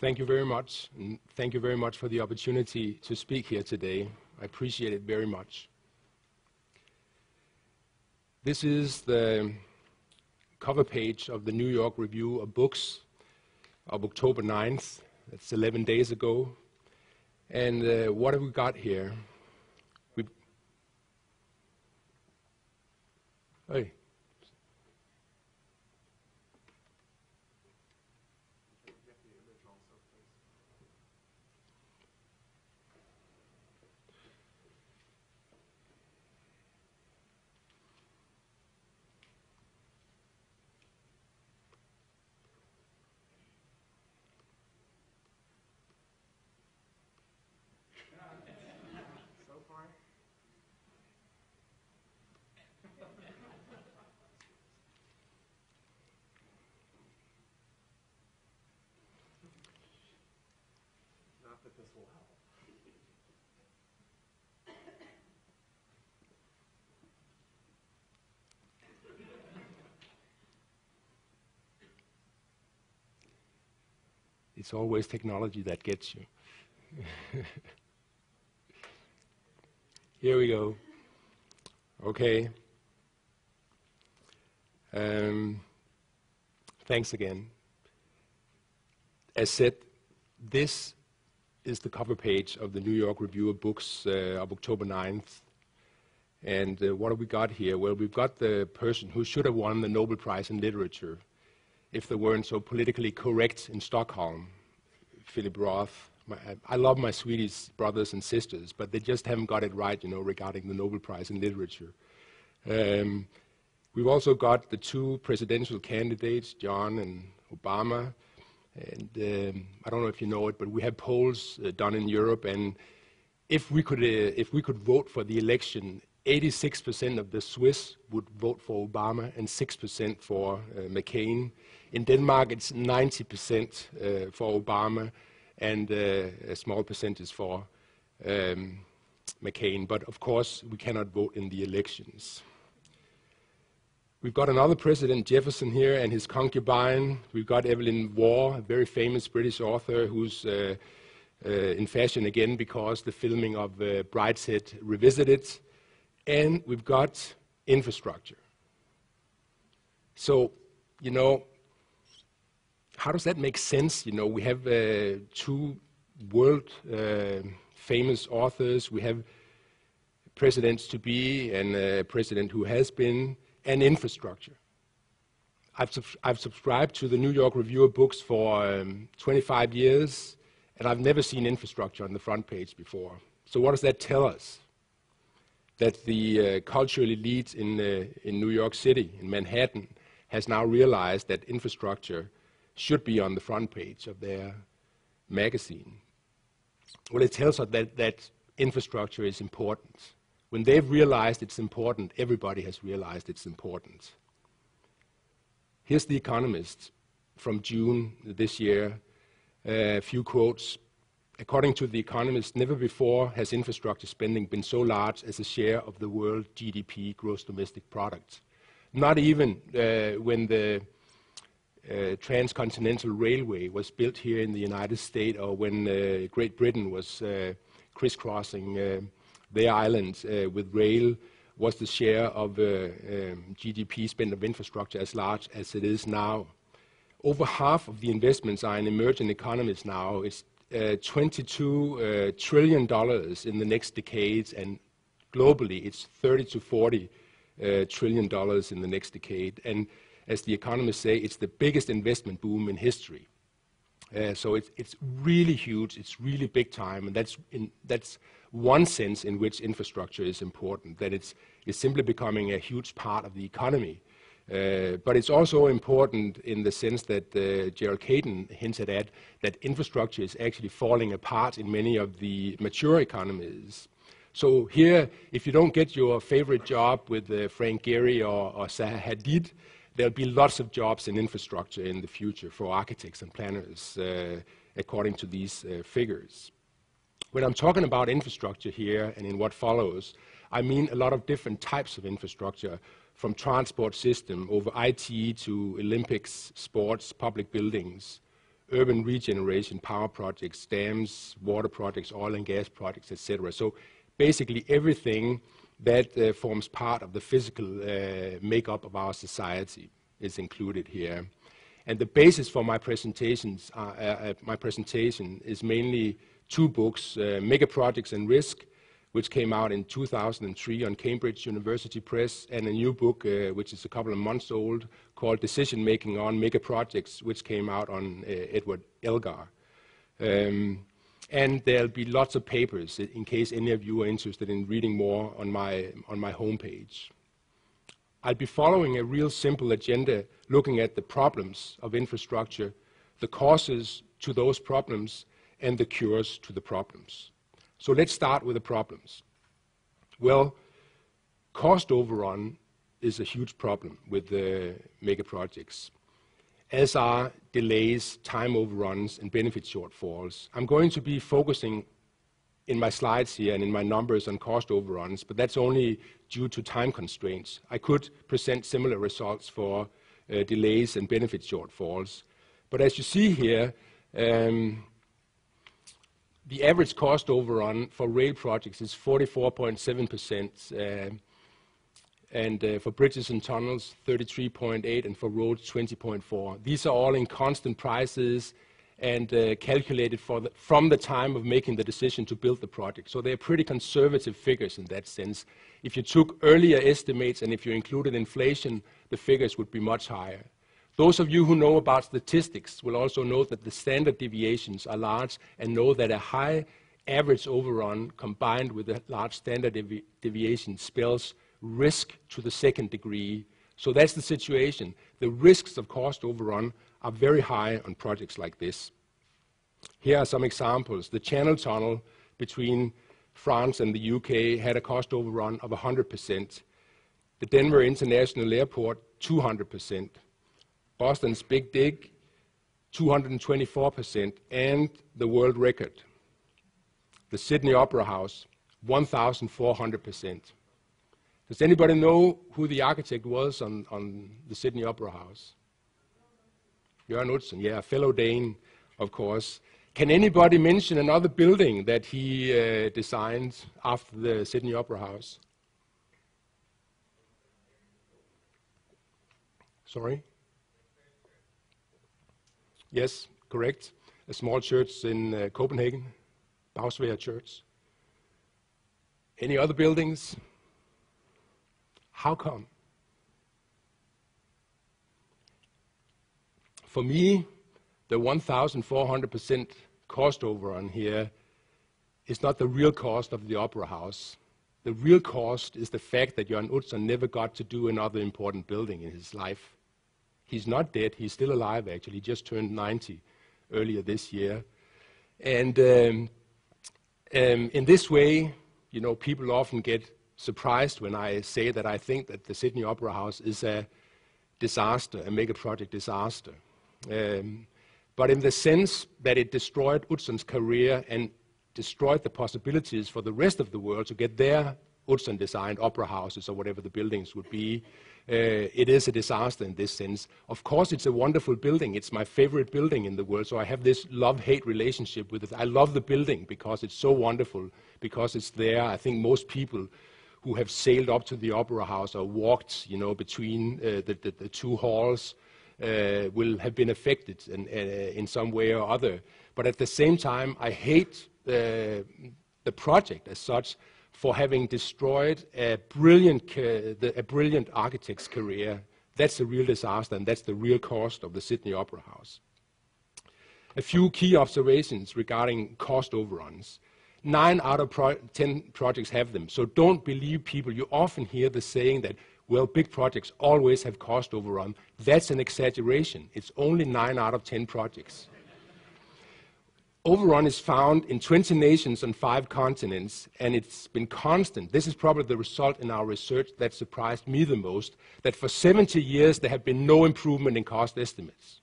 Thank you very much, and thank you very much for the opportunity to speak here today. I appreciate it very much. This is the cover page of the New York Review of Books of October 9th. That's 11 days ago. And what have we got here? Hey. So far. Not that this will help. It's always technology that gets you. Here we go. Okay. Thanks again. As said, this is the cover page of the New York Review of Books of October 9th. And what have we got here? Well, we've got the person who should have won the Nobel Prize in Literature if they weren't so politically correct in Stockholm, Philip Roth. I love my Swedish brothers and sisters, but they just haven't got it right, regarding the Nobel Prize in Literature. We've also got the two presidential candidates, John and Obama. And I don't know if you know it, but we have polls done in Europe, and if we could vote for the election, 86% of the Swiss would vote for Obama and 6% for McCain. In Denmark, it's 90% for Obama and a small percentage for McCain. But of course, we cannot vote in the elections. We've got another president, Jefferson, here, and his concubine. We've got Evelyn Waugh, a very famous British author who's in fashion again because the filming of Brideshead Revisited. And we've got infrastructure. So, how does that make sense? We have two world famous authors. We have presidents to be and a president who has been, and infrastructure. I've subscribed to the New York Review of Books for 25 years, and I've never seen infrastructure on the front page before. So what does that tell us? That the cultural elite in New York City, in Manhattan, has now realized that infrastructure should be on the front page of their magazine. Well, it tells us that infrastructure is important. When they've realized it's important, everybody has realized it's important. Here's The Economist from June this year, a few quotes. According to The Economist, never before has infrastructure spending been so large as a share of the world GDP, gross domestic product. Not even when the transcontinental railway was built here in the United States, or when Great Britain was crisscrossing their island with rail, was the share of GDP spent on infrastructure as large as it is now. Over half of the investments are in emerging economies now. It's $22 trillion in the next decades, and globally it's 30 to 40 trillion dollars in the next decade. And as the economists say, it's the biggest investment boom in history. So it's really huge, it's really big time, and that's one sense in which infrastructure is important, that it's simply becoming a huge part of the economy. But it's also important in the sense that Gerald Caton hinted at, that infrastructure is actually falling apart in many of the mature economies. So here, if you don't get your favorite job with Frank Gehry or Zaha Hadid, there'll be lots of jobs in infrastructure in the future for architects and planners, according to these figures. When I'm talking about infrastructure here and in what follows, I mean a lot of different types of infrastructure, from transport system over IT to Olympics, sports, public buildings, urban regeneration, power projects, dams, water projects, oil and gas projects, etc. So basically everything that forms part of the physical makeup of our society is included here. And the basis for my presentations, my presentation is mainly two books, Mega Projects and Risk, which came out in 2003 on Cambridge University Press, and a new book, which is a couple of months old, called Decision Making on Mega Projects, which came out on Edward Elgar. And there'll be lots of papers in case any of you are interested in reading more on my homepage. I'll be following a real simple agenda, looking at the problems of infrastructure, the causes to those problems, and the cures to the problems. So let's start with the problems. Well, cost overrun is a huge problem with the mega projects, as are delays, time overruns, and benefit shortfalls. I'm going to be focusing in my slides here and in my numbers on cost overruns, but that's only due to time constraints. I could present similar results for delays and benefit shortfalls. But as you see here, the average cost overrun for rail projects is 44.7%, and for bridges and tunnels, 33.8%, and for roads, 20.4%. These are all in constant prices and calculated from the time of making the decision to build the project. So they're pretty conservative figures in that sense. If you took earlier estimates and if you included inflation, the figures would be much higher. Those of you who know about statistics will also know that the standard deviations are large and know that a high average overrun combined with a large standard deviation spells risk to the second degree. So that's the situation. The risks of cost overrun are very high on projects like this. Here are some examples. The Channel Tunnel between France and the UK had a cost overrun of 100%. The Denver International Airport, 200%. Boston's Big Dig, 224%, and the world record, the Sydney Opera House, 1,400%. Does anybody know who the architect was on the Sydney Opera House? Jørgen Utzon, yeah, a fellow Dane, of course. Can anybody mention another building that he designed after the Sydney Opera House? Sorry? Yes, correct. A small church in Copenhagen, Bagsværd Church. Any other buildings? How come? For me, the 1,400% cost overrun here is not the real cost of the Opera House. The real cost is the fact that Jørgen Utzon never got to do another important building in his life. He's not dead, he's still alive actually, he just turned 90 earlier this year. And in this way, you know, people often get surprised when I say that I think that the Sydney Opera House is a disaster, a mega project disaster. But in the sense that it destroyed Utzon's career and destroyed the possibilities for the rest of the world to get their Utzon-designed opera houses or whatever the buildings would be, it is a disaster in this sense. Of course, it's a wonderful building. It's my favorite building in the world, so I have this love-hate relationship with it. I love the building because it's so wonderful, because it's there. I think most people who have sailed up to the Opera House or walked, you know, between the two halls will have been affected in some way or other. But at the same time, I hate the project as such for having destroyed a brilliant architect's career. That's a real disaster, and that's the real cost of the Sydney Opera House. A few key observations regarding cost overruns. 9 out of 10 projects have them, so don't believe people. You often hear the saying that, well, big projects always have cost overrun. That's an exaggeration. It's only 9 out of 10 projects. Overrun is found in 20 nations on 5 continents, and it's been constant. This is probably the result in our research that surprised me the most, that for 70 years there have been no improvement in cost estimates.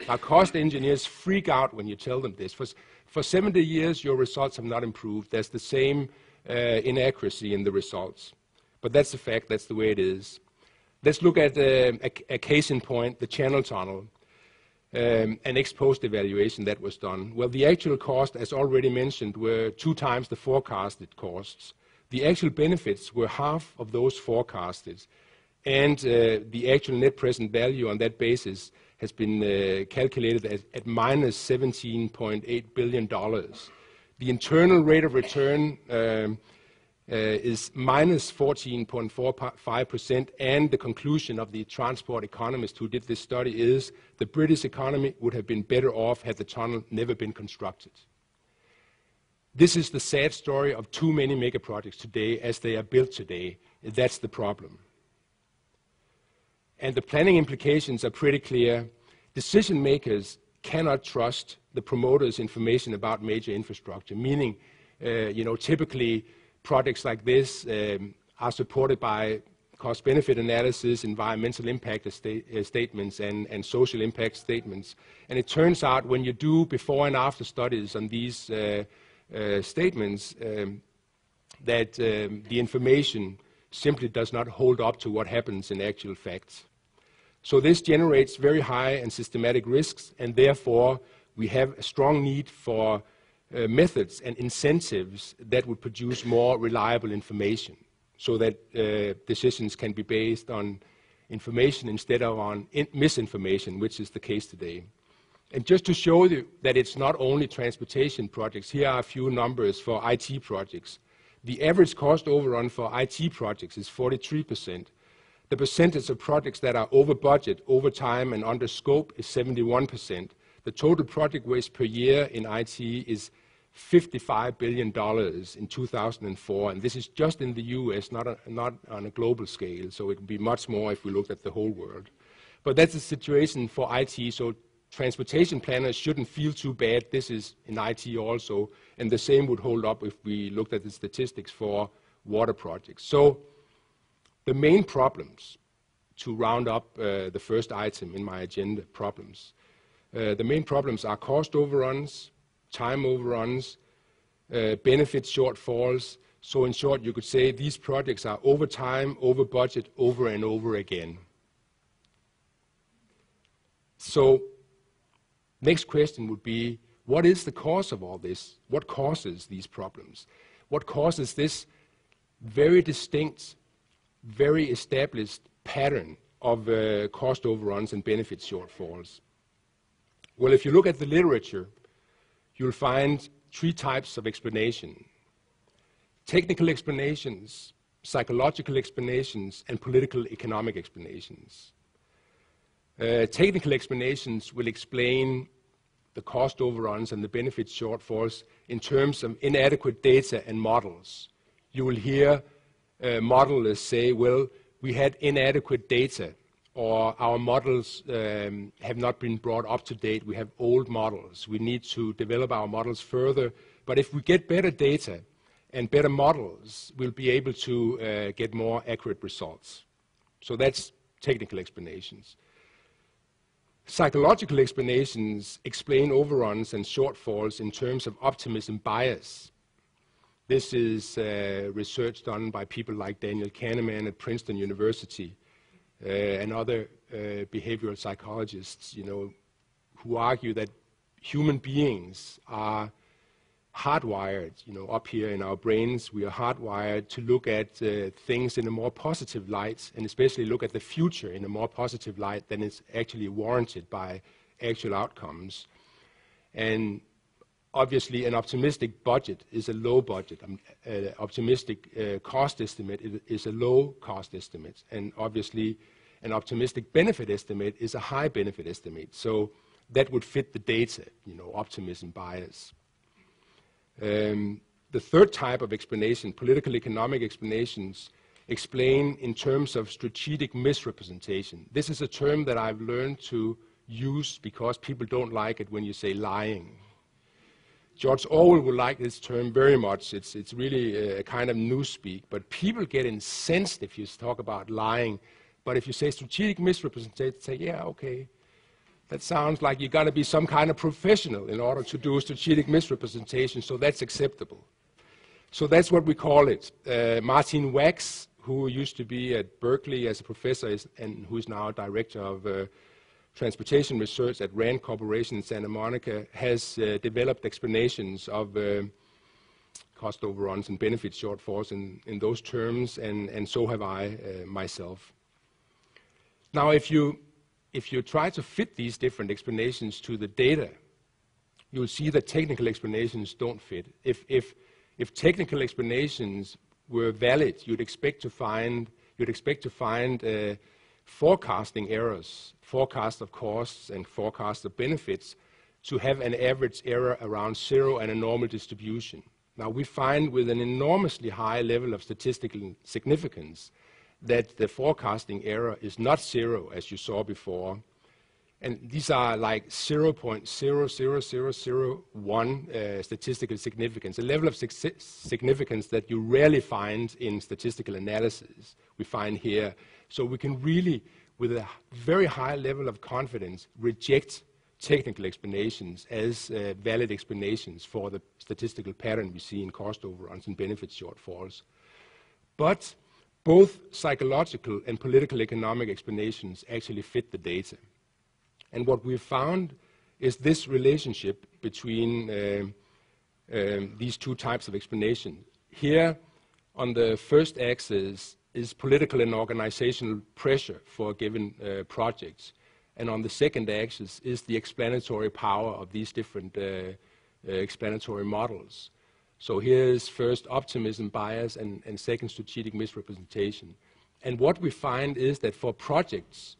Our cost engineers freak out when you tell them this. For 70 years, your results have not improved. There's the same inaccuracy in the results. But that's a fact, that's the way it is. Let's look at a case in point, the Channel Tunnel. an ex-post evaluation that was done. Well, the actual cost, as already mentioned, were 2 times the forecasted costs. The actual benefits were half of those forecasted, and the actual net present value on that basis has been calculated at minus $17.8 billion. The internal rate of return is minus 14.45%, and the conclusion of the transport economist who did this study is the British economy would have been better off had the tunnel never been constructed. This is the sad story of too many mega projects today as they are built today. That's the problem. And the planning implications are pretty clear. Decision makers cannot trust the promoters' information about major infrastructure, meaning, typically projects like this are supported by cost-benefit analysis, environmental impact statements, and social impact statements. And it turns out when you do before and after studies on these statements, that the information simply does not hold up to what happens in actual facts. So this generates very high and systematic risks, and therefore we have a strong need for methods and incentives that would produce more reliable information so that decisions can be based on information instead of on misinformation, which is the case today. And just to show you that it's not only transportation projects, here are a few numbers for IT projects. The average cost overrun for IT projects is 43%. The percentage of projects that are over budget, over time, and under scope is 71%. The total project waste per year in IT is $55 billion in 2004, and this is just in the US, not on a global scale, so it would be much more if we looked at the whole world. But that's the situation for IT, so transportation planners shouldn't feel too bad. This is in IT also, and the same would hold up if we looked at the statistics for water projects. So the main problems, to round up the first item in my agenda, problems, the main problems are cost overruns, time overruns, benefit shortfalls. So in short, you could say these projects are over time, over budget, over and over again. So next question would be, what is the cause of all this? What causes these problems? What causes this very distinct, very established pattern of cost overruns and benefit shortfalls? Well, if you look at the literature, you'll find 3 types of explanation: technical explanations, psychological explanations, and political economic explanations. Technical explanations will explain the cost overruns and the benefit shortfalls in terms of inadequate data and models. You will hear modelers say, well, we had inadequate data, or our models have not been brought up to date. We have old models. We need to develop our models further. But if we get better data and better models, we'll be able to get more accurate results. So that's technical explanations. Psychological explanations explain overruns and shortfalls in terms of optimism bias. This is research done by people like Daniel Kahneman at Princeton University and other behavioral psychologists, who argue that human beings are hardwired, up here in our brains. We are hardwired to look at things in a more positive light, and especially look at the future in a more positive light than is actually warranted by actual outcomes. And obviously, an optimistic budget is a low budget. Optimistic cost estimate is a low cost estimate. And obviously, an optimistic benefit estimate is a high benefit estimate. So that would fit the data, optimism bias. The third type of explanation, political economic explanations, explain in terms of strategic misrepresentation. This is a term that I've learned to use because people don't like it when you say lying. George Orwell would like this term very much. It's really a kind of newspeak, but people get incensed if you talk about lying. But if you say strategic misrepresentation, say, yeah, okay. That sounds like you got to be some kind of professional in order to do strategic misrepresentation, so that's acceptable. So that's what we call it. Martin Wax, who used to be at Berkeley as a professor and who is now director of transportation research at RAND Corporation in Santa Monica has developed explanations of cost overruns and benefit shortfalls in those terms, and so have I myself. Now, if you try to fit these different explanations to the data, you'll see that technical explanations don't fit. If technical explanations were valid, you'd expect to find forecasting errors, forecast of costs and forecast of benefits, to have an average error around 0 and a normal distribution. Now, we find with an enormously high level of statistical significance that the forecasting error is not 0, as you saw before. And these are like 0.00001 statistical significance, a level of significance that you rarely find in statistical analysis. We find here. So we can really, with a very high level of confidence, reject technical explanations as valid explanations for the statistical pattern we see in cost overruns and benefit shortfalls. But both psychological and political economic explanations actually fit the data. And what we've found is this relationship between these two types of explanation. Here, on the first axis, is political and organizational pressure for given projects. And on the second axis is the explanatory power of these different explanatory models. So here's first optimism bias and second strategic misrepresentation. And what we find is that for projects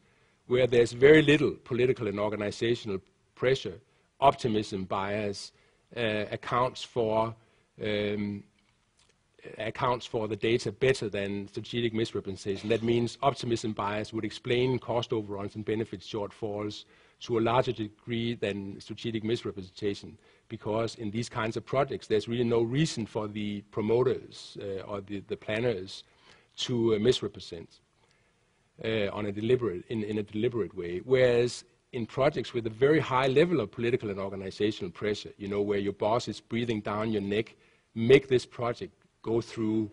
where there's very little political and organizational pressure, optimism bias accounts for the data better than strategic misrepresentation. That means optimism bias would explain cost overruns and benefit shortfalls to a larger degree than strategic misrepresentation, because in these kinds of projects, there's really no reason for the promoters or the planners to misrepresent in a deliberate way. Whereas in projects with a very high level of political and organizational pressure, you know, where your boss is breathing down your neck, make this project go through,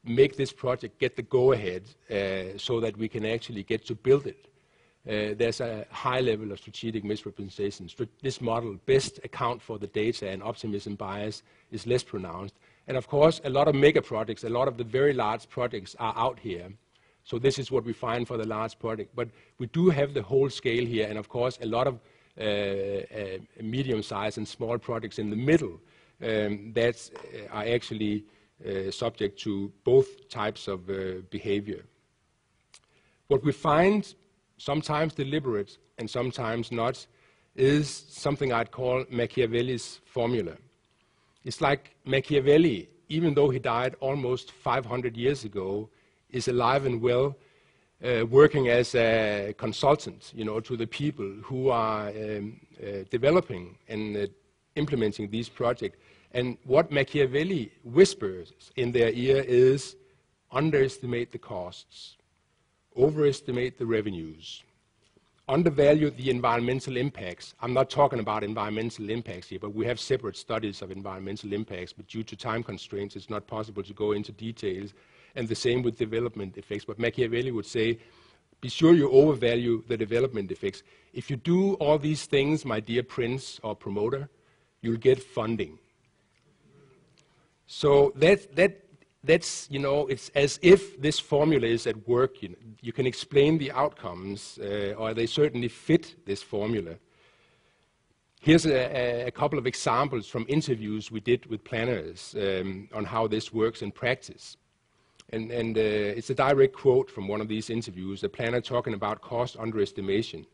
make this project get the go-ahead so that we can actually get to build it. There's a high level of strategic misrepresentation. This model best account for the data, and optimism bias is less pronounced. And of course, a lot of mega projects, a lot of the very large projects are out here. So this is what we find for the large project. But we do have the whole scale here, and of course, a lot of medium-sized and small projects in the middle that are actually subject to both types of behavior. What we find, sometimes deliberate and sometimes not, is something I'd call Machiavelli's formula. It's like Machiavelli, even though he died almost 500 years ago, is alive and well, working as a consultant, you know, to the people who are developing and implementing these projects. And what Machiavelli whispers in their ear is, underestimate the costs, overestimate the revenues, undervalue the environmental impacts. I'm not talking about environmental impacts here, but we have separate studies of environmental impacts, but due to time constraints, it's not possible to go into details. And the same with development effects. But Machiavelli would say, be sure you overvalue the development effects. If you do all these things, my dear prince or promoter, you'll get funding. So that's, you know, it's as if this formula is at work. You can explain the outcomes, or they certainly fit this formula. Here's a couple of examples from interviews we did with planners on how this works in practice. And it's a direct quote from one of these interviews, a planner talking about cost underestimation.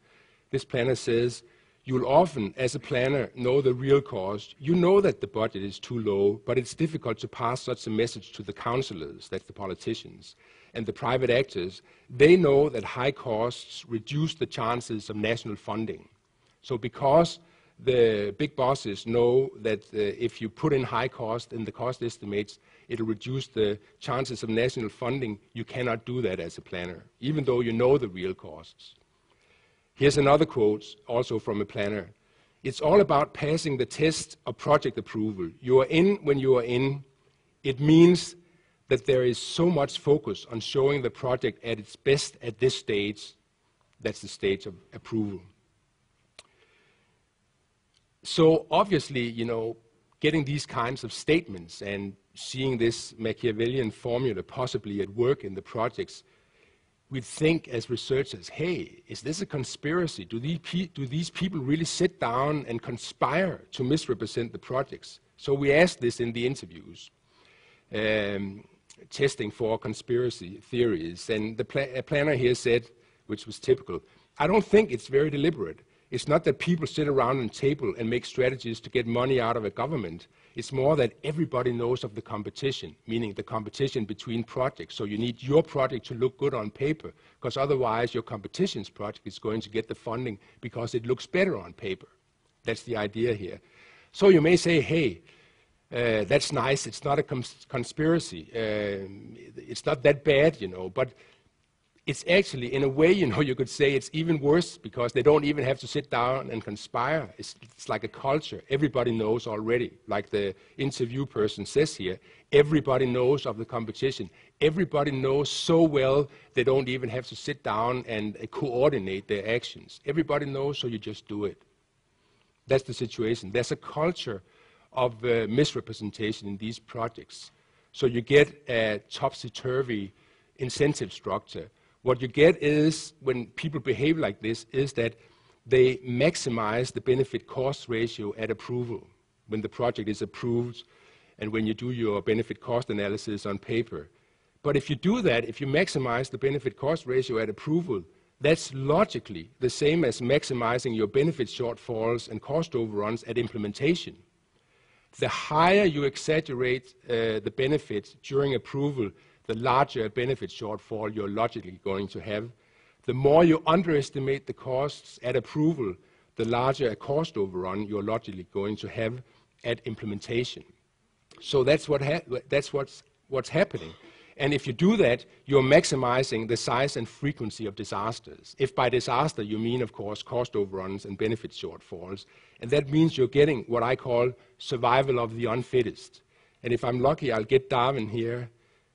This planner says, you'll often, as a planner, know the real cost. You know that the budget is too low, but it's difficult to pass such a message to the councillors, that's the politicians, and the private actors. They know that high costs reduce the chances of national funding. So because the big bosses know that if you put in high cost in the cost estimates, it'll reduce the chances of national funding, you cannot do that as a planner, even though you know the real costs. Here's another quote, also from a planner. It's all about passing the test of project approval. You are in when you are in. It means that there is so much focus on showing the project at its best at this stage. That's the stage of approval. So obviously, getting these kinds of statements and seeing this Machiavellian formula possibly at work in the projects, we'd think as researchers, hey, is this a conspiracy? Do these people really sit down and conspire to misrepresent the projects? So we asked this in the interviews, testing for conspiracy theories. And the planner here said, which was typical, I don't think it's very deliberate. It's not that people sit around on a table and make strategies to get money out of a government. It's more that everybody knows of the competition, meaning the competition between projects. So you need your project to look good on paper, because otherwise your competition's project is going to get the funding because it looks better on paper. That's the idea here. So you may say, hey, that's nice, it's not a conspiracy. It's not that bad, but it's actually, in a way, you could say it's even worse because they don't even have to sit down and conspire. It's like a culture. Everybody knows already, like the interview person says here, everybody knows of the competition. Everybody knows so well they don't even have to sit down and coordinate their actions. Everybody knows, so you just do it. That's the situation. There's a culture of misrepresentation in these projects. So you get a topsy-turvy incentive structure. What you get is, when people behave like this, is that they maximize the benefit-cost ratio at approval, when the project is approved and when you do your benefit-cost analysis on paper. But if you do that, if you maximize the benefit-cost ratio at approval, that's logically the same as maximizing your benefit shortfalls and cost overruns at implementation. The higher you exaggerate the benefits during approval, the larger benefit shortfall you're logically going to have. The more you underestimate the costs at approval, the larger a cost overrun you're logically going to have at implementation. So that's what's happening. And if you do that, you're maximizing the size and frequency of disasters. If by disaster you mean, of course, cost overruns and benefit shortfalls, and that means you're getting what I call survival of the unfittest. And if I'm lucky, I'll get Darwin here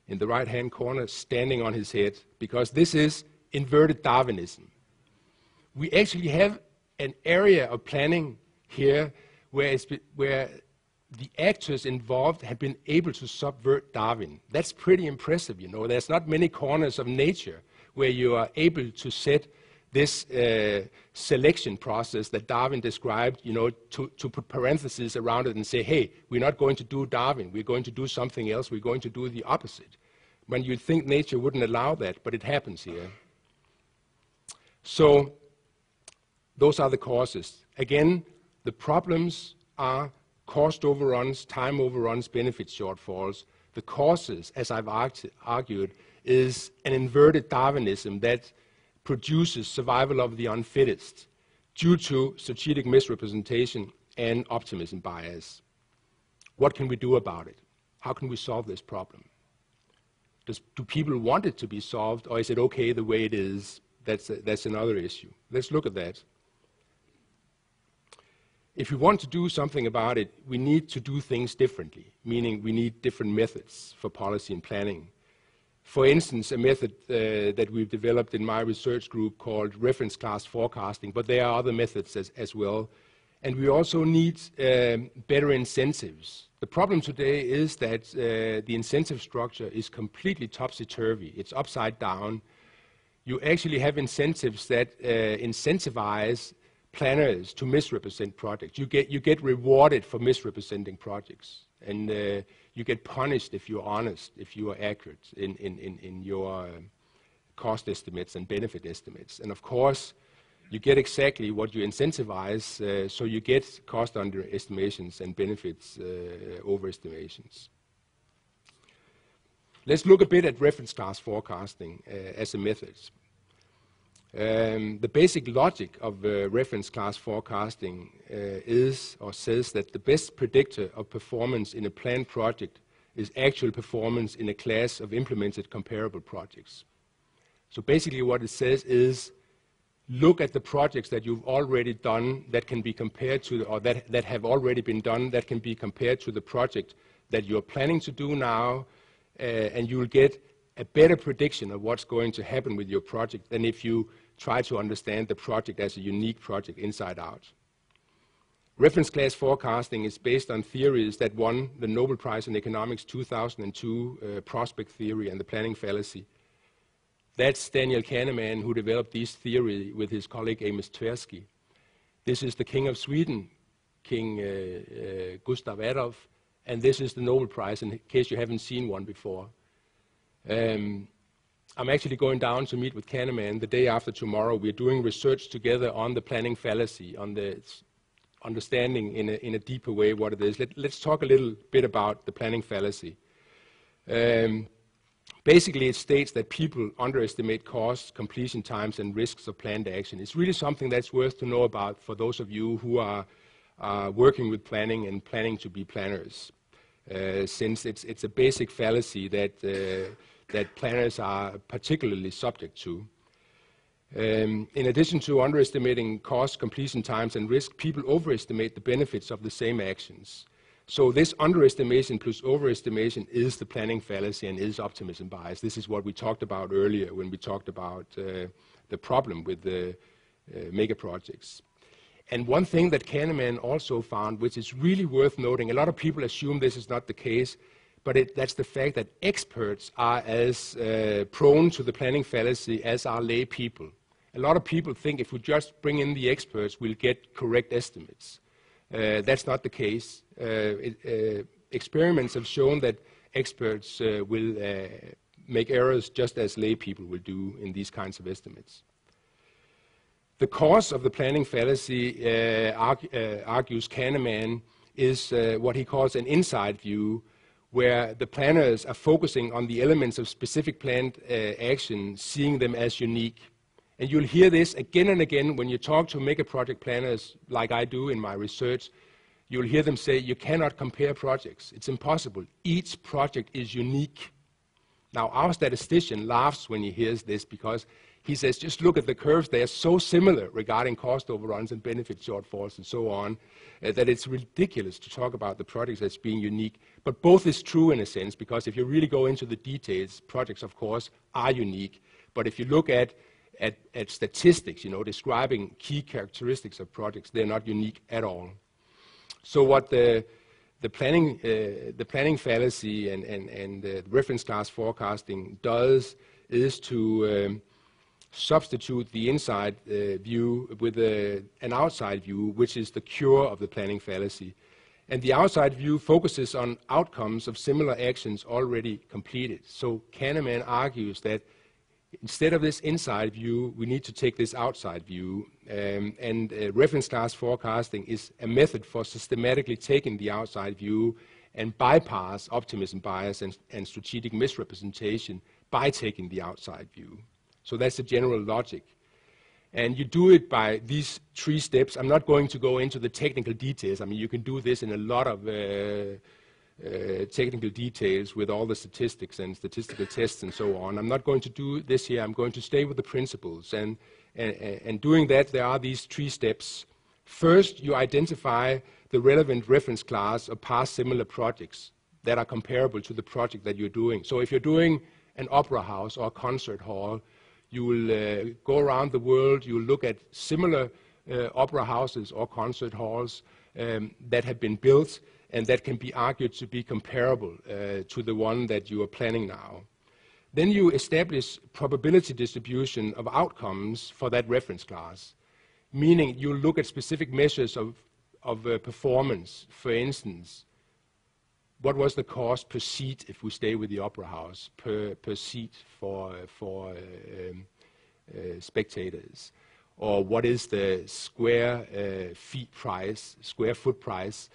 in the right-hand corner, standing on his head, because this is inverted Darwinism. We actually have an area of planning here where the actors involved have been able to subvert Darwin. That's pretty impressive, There's not many corners of nature where you are able to set this selection process that Darwin described, to put parentheses around it and say, hey, we're not going to do Darwin, we're going to do something else, we're going to do the opposite. When you'd think nature wouldn't allow that, but it happens here. So those are the causes. Again, the problems are cost overruns, time overruns, benefit shortfalls. The causes, as I've argued, is an inverted Darwinism that produces survival of the unfittest due to strategic misrepresentation and optimism bias. What can we do about it? How can we solve this problem? Do people want it to be solved, or is it okay the way it is? That's another issue. Let's look at that. If we want to do something about it, we need to do things differently, meaning we need different methods for policy and planning. For instance, a method that we've developed in my research group called reference class forecasting, but there are other methods as well. And we also need better incentives. The problem today is that the incentive structure is completely topsy-turvy. It's upside down. You actually have incentives that incentivize planners to misrepresent projects. You get rewarded for misrepresenting projects. And you get punished if you're honest, if you are accurate in your cost estimates and benefit estimates. And of course, you get exactly what you incentivize, so you get cost underestimations and benefits overestimations. Let's look a bit at reference class forecasting as a method. The basic logic of reference class forecasting is or says that the best predictor of performance in a planned project is actual performance in a class of implemented comparable projects. So basically what it says is, look at the projects that you've already done that can be compared to, or that have already been done that can be compared to the project that you're planning to do now, and you'll get a better prediction of what's going to happen with your project than if you try to understand the project as a unique project inside out. Reference class forecasting is based on theories that won the Nobel Prize in Economics 2002, prospect theory and the planning fallacy. That's Daniel Kahneman, who developed this theory with his colleague Amos Tversky. This is the King of Sweden, King Gustav Adolf, and this is the Nobel Prize, in case you haven't seen one before. I'm actually going down to meet with Kahneman the day after tomorrow. We're doing research together on the planning fallacy, on the understanding in a deeper way what it is. Let's talk a little bit about the planning fallacy. Basically, it states that people underestimate costs, completion times, and risks of planned action. It's really something that's worth to know about for those of you who are working with planning and planning to be planners, since it's a basic fallacy that planners are particularly subject to. In addition to underestimating cost, completion times, and risk, people overestimate the benefits of the same actions. So this underestimation plus overestimation is the planning fallacy and is optimism bias. This is what we talked about earlier when we talked about the problem with the mega projects. And one thing that Kahneman also found, which is really worth noting, a lot of people assume this is not the case, but that's the fact that experts are as prone to the planning fallacy as are lay people. A lot of people think if we just bring in the experts, we'll get correct estimates. That's not the case. Experiments have shown that experts will make errors just as lay people will do in these kinds of estimates. The cause of the planning fallacy, argues Kahneman, is what he calls an inside view, where the planners are focusing on the elements of specific planned action, seeing them as unique. And you'll hear this again and again when you talk to mega project planners, like I do in my research. You'll hear them say, you cannot compare projects. It's impossible. Each project is unique. Now, our statistician laughs when he hears this because he says, just look at the curves. They are so similar regarding cost overruns and benefit shortfalls and so on, that it's ridiculous to talk about the projects as being unique. But both is true in a sense, because if you really go into the details, projects, of course, are unique. But if you look at statistics, describing key characteristics of projects, they're not unique at all. So what the planning fallacy and the reference class forecasting does is to substitute the inside view with an outside view, which is the cure of the planning fallacy. And the outside view focuses on outcomes of similar actions already completed. So Kahneman argues that instead of this inside view, we need to take this outside view. Reference class forecasting is a method for systematically taking the outside view and bypass optimism bias and strategic misrepresentation by taking the outside view. So that's the general logic. And you do it by these 3 steps. I'm not going to go into the technical details. I mean, you can do this in a lot of technical details with all the statistics and statistical tests and so on. I'm not going to do this here. I'm going to stay with the principles. And doing that, there are these 3 steps. First, you identify the relevant reference class of past similar projects that are comparable to the project that you're doing. So if you're doing an opera house or a concert hall, you will go around the world, you will look at similar opera houses or concert halls that have been built and that can be argued to be comparable to the one that you are planning now. Then you establish probability distribution of outcomes for that reference class, meaning you look at specific measures of performance. For instance, what was the cost per seat if we stay with the opera house, per seat for spectators? Or what is the square foot price?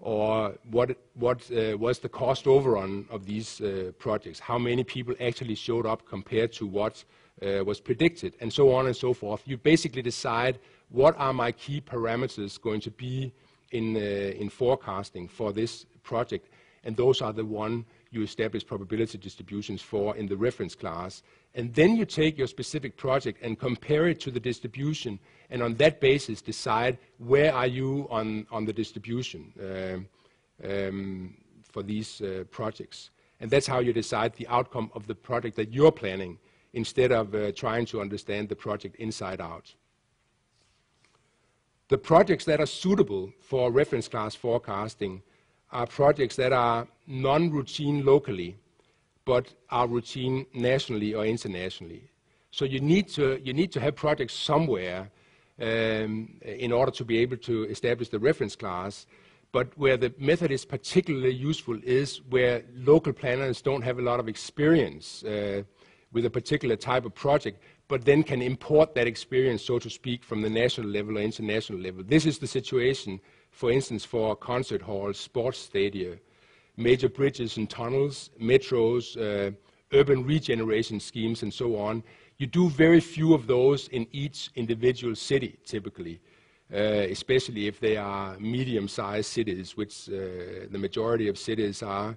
Or what was the cost overrun of these projects? How many people actually showed up compared to what was predicted, and so on and so forth. You basically decide what are my key parameters going to be in forecasting for this project, and those are the one you establish probability distributions for in the reference class. And then you take your specific project and compare it to the distribution, and on that basis decide where are you on the distribution for these projects. And that's how you decide the outcome of the project that you're planning, instead of trying to understand the project inside out. The projects that are suitable for reference class forecasting are projects that are non-routine locally, but are routine nationally or internationally. So you need to have projects somewhere in order to be able to establish the reference class. But where the method is particularly useful is where local planners don't have a lot of experience with a particular type of project, but then can import that experience, so to speak, from the national level or international level. This is the situation, for instance, for concert halls, sports stadia, major bridges and tunnels, metros, urban regeneration schemes, and so on. You do very few of those in each individual city, typically, especially if they are medium-sized cities, which the majority of cities are.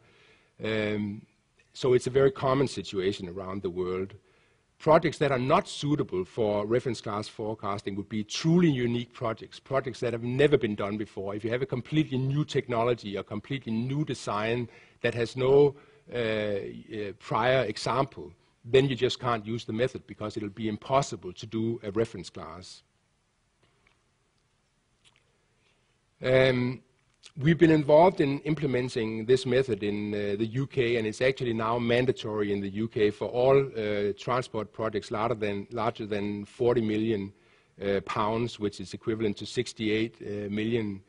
So it's a very common situation around the world. Projects that are not suitable for reference class forecasting would be truly unique projects, projects that have never been done before. If you have a completely new technology or completely new design that has no prior example, then you just can't use the method because it'll be impossible to do a reference class. We've been involved in implementing this method in the UK, and it's actually now mandatory in the UK for all transport projects larger than 40 million pounds, which is equivalent to $68 million.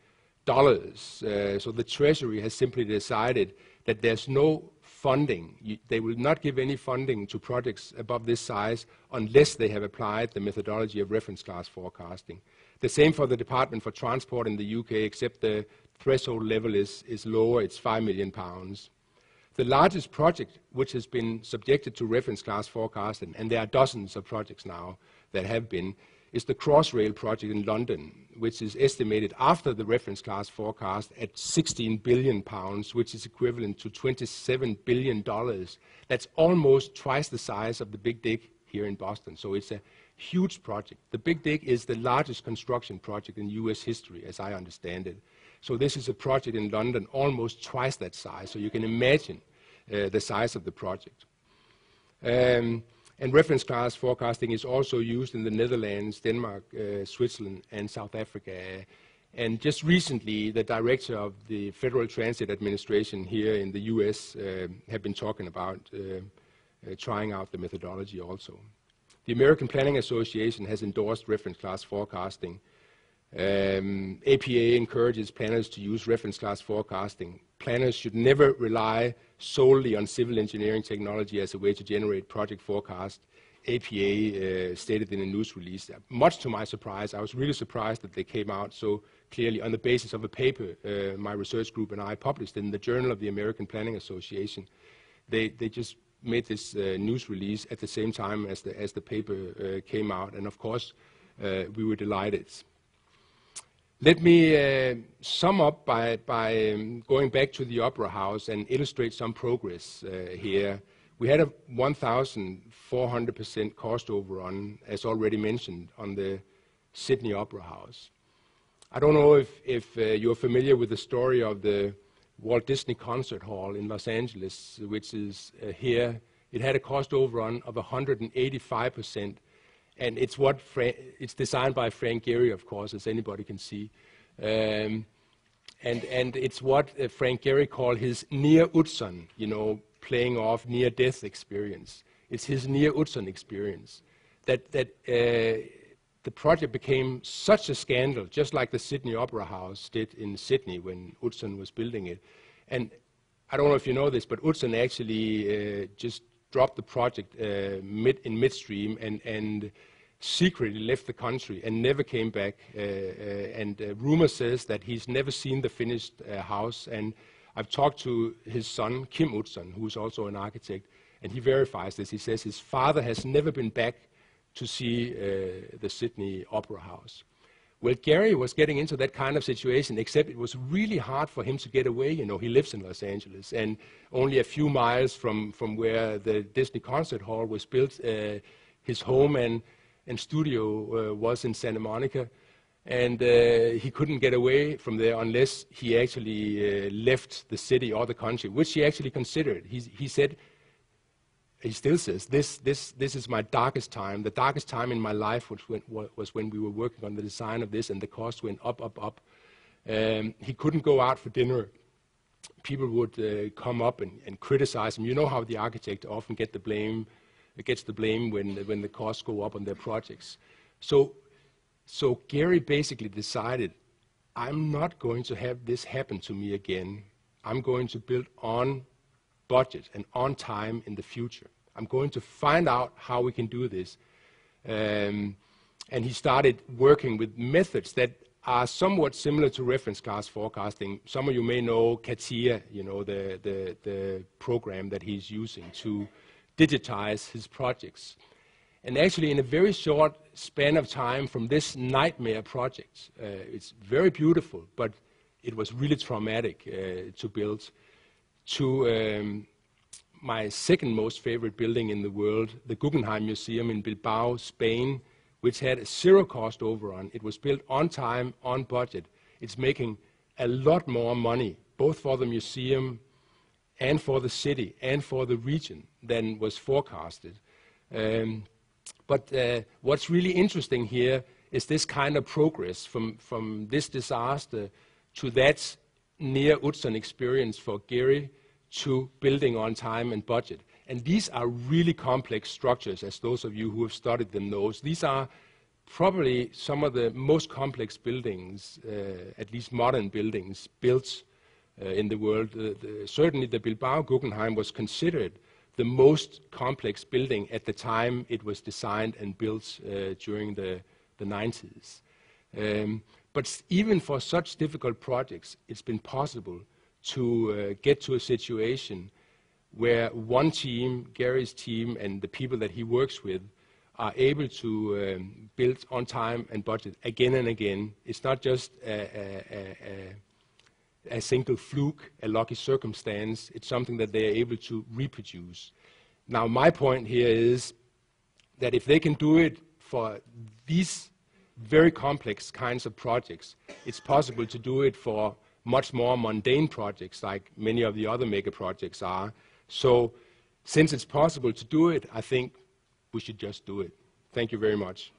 So the Treasury has simply decided that there's no funding. They will not give any funding to projects above this size unless they have applied the methodology of reference class forecasting. The same for the Department for Transport in the UK, except the threshold level is lower, it's 5 million pounds. The largest project which has been subjected to reference class forecasting, and there are dozens of projects now that have been, is the Crossrail project in London, which is estimated after the reference class forecast at 16 billion pounds, which is equivalent to $27 billion. That's almost twice the size of the Big Dig here in Boston. So it's a huge project. The Big Dig is the largest construction project in US history, as I understand it. So this is a project in London almost twice that size. So you can imagine the size of the project. And reference class forecasting is also used in the Netherlands, Denmark, Switzerland, and South Africa. And just recently, the director of the Federal Transit Administration here in the US have been talking about trying out the methodology also. The American Planning Association has endorsed reference class forecasting. APA encourages planners to use reference class forecasting. Planners should never rely solely on civil engineering technology as a way to generate project forecast, APA stated in a news release. Much to my surprise, I was really surprised that they came out so clearly on the basis of a paper my research group and I published in the Journal of the American Planning Association. They just made this news release at the same time as the paper came out, and of course we were delighted. Let me sum up by going back to the Opera House and illustrate some progress here. We had a 1,400% cost overrun, as already mentioned, on the Sydney Opera House. I don't know if you're familiar with the story of the Walt Disney Concert Hall in Los Angeles, which is here. It had a cost overrun of 185%. And it's designed by Frank Gehry, of course, as anybody can see. And it's what Frank Gehry called his near Utzon, playing off near-death experience. It's his near Utzon experience. That the project became such a scandal, just like the Sydney Opera House did in Sydney when Utzon was building it. And I don't know if you know this, but Utzon actually just dropped the project in midstream and secretly left the country and never came back. And rumor says that he's never seen the finished house. And I've talked to his son, Kim Utzon, who's also an architect, and he verifies this. He says his father has never been back to see the Sydney Opera House. Well, Gehry was getting into that kind of situation, except it was really hard for him to get away. He lives in Los Angeles, and only a few miles from where the Disney Concert Hall was built, his home and studio was in Santa Monica. And he couldn't get away from there unless he actually left the city or the country, which he actually considered. He said, he still says, this is my darkest time. The darkest time in my life was when we were working on the design of this, and the cost went up, up, up. He couldn't go out for dinner. People would come up and criticize him. You know how the architect often gets the blame when the costs go up on their projects. So Gehry basically decided, I'm not going to have this happen to me again. I'm going to build on budget and on time in the future. I'm going to find out how we can do this. And he started working with methods that are somewhat similar to reference cost forecasting. Some of you may know CATIA, the program that he's using to digitize his projects. And actually, in a very short span of time from this nightmare project, it's very beautiful, but it was really traumatic to build, to my second most favorite building in the world, the Guggenheim Museum in Bilbao, Spain, which had a zero cost overrun. It was built on time, on budget. It's making a lot more money, both for the museum and for the city and for the region than was forecasted. But what's really interesting here is this kind of progress from this disaster to that near Utzon experience for Gehry to building on time and budget. And these are really complex structures, as those of you who have studied them know. These are probably some of the most complex buildings, at least modern buildings, built in the world. Certainly the Bilbao Guggenheim was considered the most complex building at the time it was designed and built during the 90s. But even for such difficult projects, it's been possible to get to a situation where one team, Gehry's team, and the people that he works with are able to build on time and budget again and again. It's not just a single fluke, a lucky circumstance. It's something that they are able to reproduce. Now, my point here is that if they can do it for these very complex kinds of projects, it's possible to do it for much more mundane projects like many of the other mega projects are. So since it's possible to do it, I think we should just do it. Thank you very much.